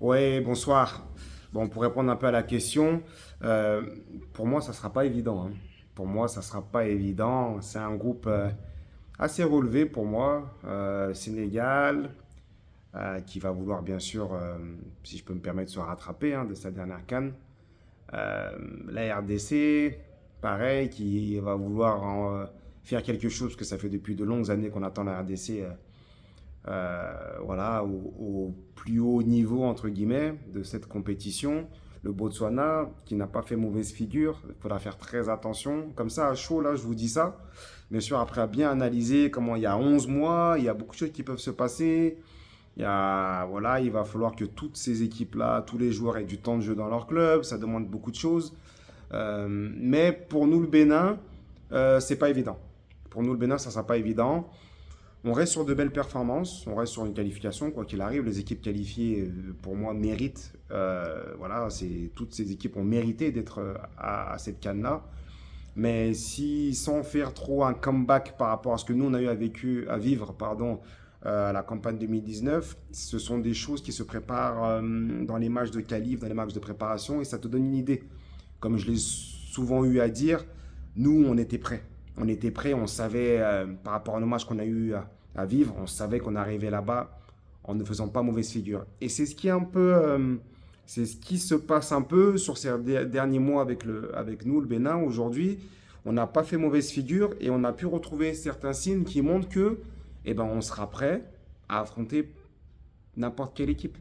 Ouais, bonsoir. Bon, pour répondre un peu à la question, euh, pour moi, ça sera pas évident, hein. Pour moi, ça sera pas évident. C'est un groupe assez relevé pour moi. Sénégal, qui va vouloir bien sûr, si je peux me permettre, se rattraper de sa dernière CAN. Euh, la RDC, pareil, qui va vouloir faire quelque chose, parce que ça fait depuis de longues années qu'on attend la RDC voilà, au plus haut niveau, entre guillemets, de cette compétition. Le Botswana, qui n'a pas fait mauvaise figure, il faudra faire très attention. Comme ça, à chaud, là, je vous dis ça. Bien sûr, après, à bien analyser comment il y a 11 mois, il y a beaucoup de choses qui peuvent se passer. Voilà, il va falloir que toutes ces équipes-là, tous les joueurs aient du temps de jeu dans leur club. Ça demande beaucoup de choses. Mais pour nous, le Bénin, c'est pas évident. Pour nous, le Bénin, ça sera pas évident. On reste sur de belles performances, on reste sur une qualification, quoi qu'il arrive. Les équipes qualifiées, pour moi, méritent. Voilà, toutes ces équipes ont mérité d'être à cette CAN-là. Mais si sans faire trop un comeback par rapport à ce que nous on a eu à vivre, pardon, à la campagne 2019, ce sont des choses qui se préparent dans les matchs de qualif, dans les matchs de préparation, et ça te donne une idée. Comme je l'ai souvent eu à dire, nous on était prêts. On était prêts, on savait par rapport à nos matchs qu'on a eu à vivre, on savait qu'on arrivait là-bas en ne faisant pas mauvaise figure. Et c'est ce qui est un peu, c'est ce qui se passe un peu sur ces derniers mois avec nous, le Bénin. Aujourd'hui, on n'a pas fait mauvaise figure et on a pu retrouver certains signes qui montrent que, eh ben, on sera prêt à affronter n'importe quelle équipe.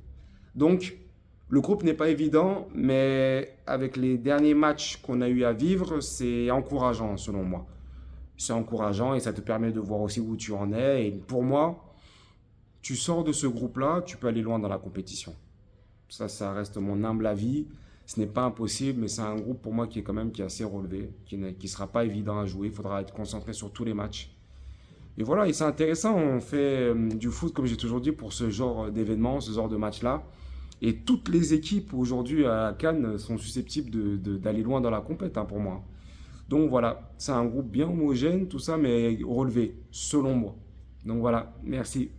Donc, le groupe n'est pas évident, mais avec les derniers matchs qu'on a eu à vivre, c'est encourageant selon moi. C'est encourageant et ça te permet de voir aussi où tu en es. Et pour moi, tu sors de ce groupe-là, tu peux aller loin dans la compétition. Ça reste mon humble avis. Ce n'est pas impossible, mais c'est un groupe pour moi qui est quand même qui est assez relevé, qui ne sera pas évident à jouer. Il faudra être concentré sur tous les matchs. Et voilà, et c'est intéressant. On fait du foot, comme j'ai toujours dit, pour ce genre d'événement, ce genre de match-là. Et toutes les équipes aujourd'hui à Cannes sont susceptibles d'aller loin dans la compète, pour moi. Donc voilà, c'est un groupe bien homogène, tout ça, mais relevé, selon moi. Donc voilà, merci.